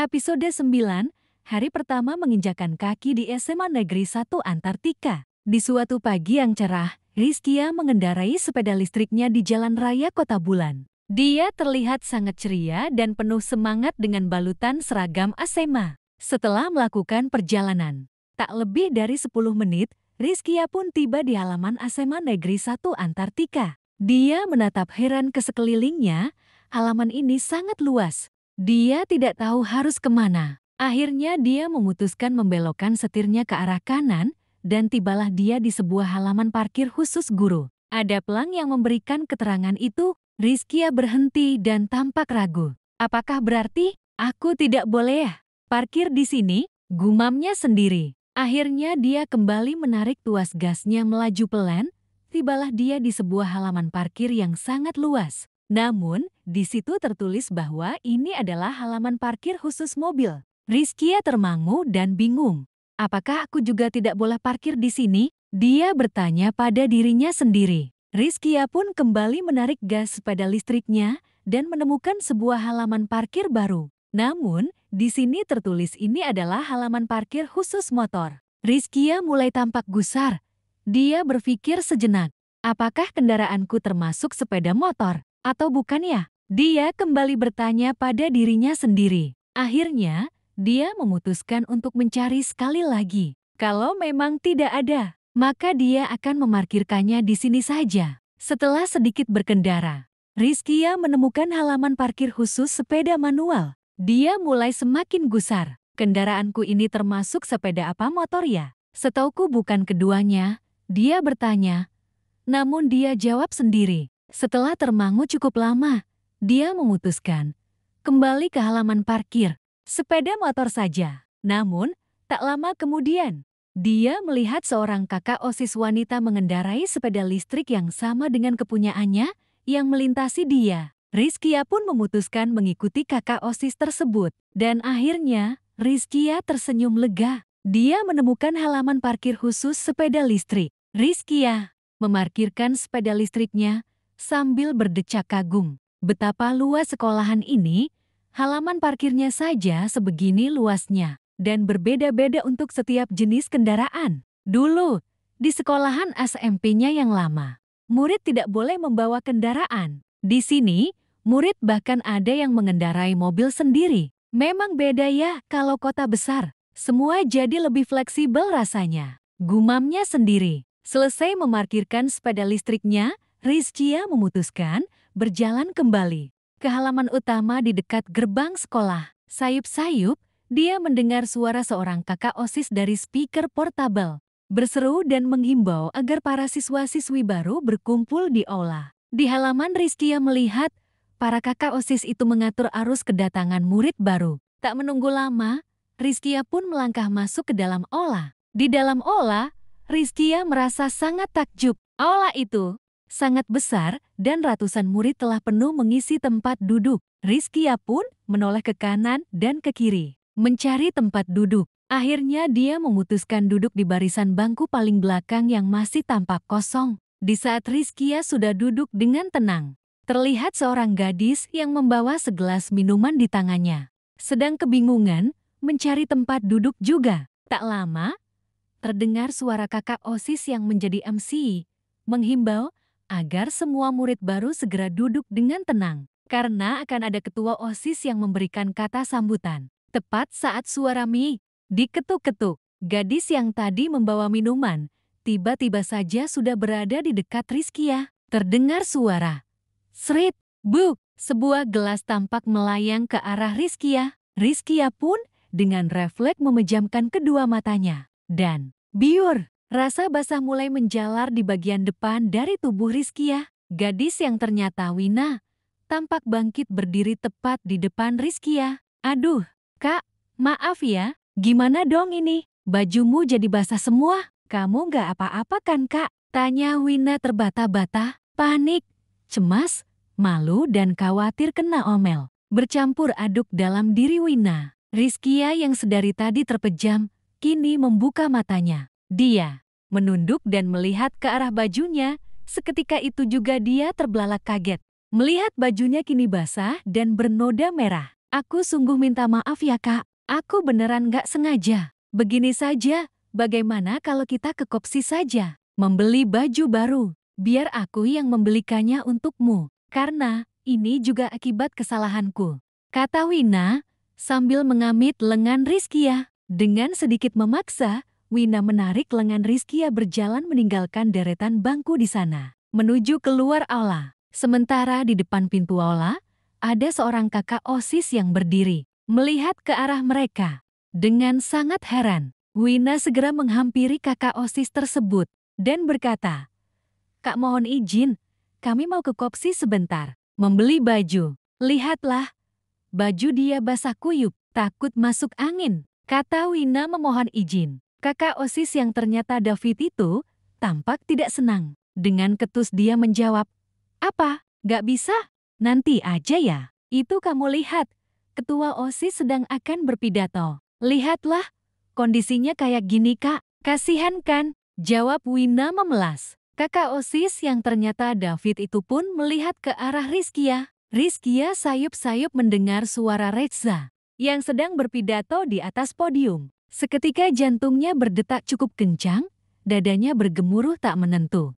Episode 9, hari pertama menginjakan kaki di SMA Negeri 1 Antartika. Di suatu pagi yang cerah, Rizkia mengendarai sepeda listriknya di jalan raya Kota Bulan. Dia terlihat sangat ceria dan penuh semangat dengan balutan seragam SMA. Setelah melakukan perjalanan, tak lebih dari 10 menit, Rizkia pun tiba di halaman SMA Negeri 1 Antartika. Dia menatap heran ke sekelilingnya, halaman ini sangat luas. Dia tidak tahu harus kemana. Akhirnya dia memutuskan membelokkan setirnya ke arah kanan dan tibalah dia di sebuah halaman parkir khusus guru. Ada pelang yang memberikan keterangan itu. Rizkia berhenti dan tampak ragu. Apakah berarti aku tidak boleh parkir di sini? Gumamnya sendiri. Akhirnya dia kembali menarik tuas gasnya melaju pelan. Tibalah dia di sebuah halaman parkir yang sangat luas. Namun, di situ tertulis bahwa ini adalah halaman parkir khusus mobil. Rizkia termangu dan bingung. Apakah aku juga tidak boleh parkir di sini? Dia bertanya pada dirinya sendiri. Rizkia pun kembali menarik gas sepeda listriknya dan menemukan sebuah halaman parkir baru. Namun, di sini tertulis ini adalah halaman parkir khusus motor. Rizkia mulai tampak gusar. Dia berpikir sejenak, apakah kendaraanku termasuk sepeda motor? Atau bukan ya? Dia kembali bertanya pada dirinya sendiri. Akhirnya, dia memutuskan untuk mencari sekali lagi. Kalau memang tidak ada, maka dia akan memarkirkannya di sini saja. Setelah sedikit berkendara, Rizkia menemukan halaman parkir khusus sepeda manual. Dia mulai semakin gusar. Kendaraanku ini termasuk sepeda apa motor ya? Setauku bukan keduanya, dia bertanya. Namun dia jawab sendiri. Setelah termangu cukup lama, dia memutuskan kembali ke halaman parkir, sepeda motor saja. Namun, tak lama kemudian, dia melihat seorang kakak OSIS wanita mengendarai sepeda listrik yang sama dengan kepunyaannya yang melintasi dia. Rizkia pun memutuskan mengikuti kakak OSIS tersebut. Dan akhirnya, Rizkia tersenyum lega. Dia menemukan halaman parkir khusus sepeda listrik. Rizkia memarkirkan sepeda listriknya sambil berdecak kagum. Betapa luas sekolahan ini, halaman parkirnya saja sebegini luasnya, dan berbeda-beda untuk setiap jenis kendaraan. Dulu, di sekolahan SMP-nya yang lama, murid tidak boleh membawa kendaraan. Di sini, murid bahkan ada yang mengendarai mobil sendiri. Memang beda ya kalau kota besar. Semua jadi lebih fleksibel rasanya. Gumamnya sendiri. Selesai memarkirkan sepeda listriknya, Rizkia memutuskan berjalan kembali ke halaman utama di dekat gerbang sekolah. Sayup-sayup, dia mendengar suara seorang kakak OSIS dari speaker portabel, berseru dan menghimbau agar para siswa-siswi baru berkumpul di aula. Di halaman Rizkia melihat para kakak OSIS itu mengatur arus kedatangan murid baru. Tak menunggu lama, Rizkia pun melangkah masuk ke dalam aula. Di dalam aula, Rizkia merasa sangat takjub. Aula itu sangat besar dan ratusan murid telah penuh mengisi tempat duduk. Rizkia pun menoleh ke kanan dan ke kiri, mencari tempat duduk. Akhirnya dia memutuskan duduk di barisan bangku paling belakang yang masih tampak kosong. Di saat Rizkia sudah duduk dengan tenang, terlihat seorang gadis yang membawa segelas minuman di tangannya. Sedang kebingungan mencari tempat duduk juga. Tak lama, terdengar suara kakak OSIS yang menjadi MC, menghimbau agar semua murid baru segera duduk dengan tenang, karena akan ada ketua OSIS yang memberikan kata sambutan. Tepat saat suara mi diketuk-ketuk, gadis yang tadi membawa minuman, tiba-tiba saja sudah berada di dekat Rizkia. Terdengar suara, "Srit, buk!" Sebuah gelas tampak melayang ke arah Rizkia. Rizkia pun dengan refleks memejamkan kedua matanya. Dan, biur! Rasa basah mulai menjalar di bagian depan dari tubuh Rizkia. Gadis yang ternyata Wina tampak bangkit berdiri tepat di depan Rizkia. "Aduh, Kak, maaf ya, gimana dong ini? Bajumu jadi basah semua. Kamu gak apa-apa kan, Kak?" Tanya Wina terbata-bata, panik, cemas, malu dan khawatir kena omel. Bercampur aduk dalam diri Wina. Rizkia yang sedari tadi terpejam, kini membuka matanya. Dia menunduk dan melihat ke arah bajunya. Seketika itu juga dia terbelalak kaget. Melihat bajunya kini basah dan bernoda merah. Aku sungguh minta maaf ya kak, aku beneran gak sengaja. Begini saja, bagaimana kalau kita ke Kopsi saja, membeli baju baru, biar aku yang membelikannya untukmu, karena ini juga akibat kesalahanku, kata Wina, sambil mengamit lengan Rizkia. Dengan sedikit memaksa, Wina menarik lengan Rizkia berjalan meninggalkan deretan bangku di sana, menuju keluar aula. Sementara di depan pintu aula, ada seorang kakak OSIS yang berdiri, melihat ke arah mereka. Dengan sangat heran, Wina segera menghampiri kakak OSIS tersebut, dan berkata, "Kak mohon izin, kami mau ke Kopsi sebentar, membeli baju. Lihatlah, baju dia basah kuyup, takut masuk angin," kata Wina memohon izin. Kakak OSIS yang ternyata David itu, tampak tidak senang. Dengan ketus dia menjawab, "Apa, gak bisa? Nanti aja ya. Itu kamu lihat, ketua OSIS sedang akan berpidato. Lihatlah, kondisinya kayak gini kak. Kasihan kan?" Jawab Wina memelas. Kakak OSIS yang ternyata David itu pun melihat ke arah Rizkia. Rizkia sayup-sayup mendengar suara Reza yang sedang berpidato di atas podium. Seketika jantungnya berdetak cukup kencang, dadanya bergemuruh tak menentu.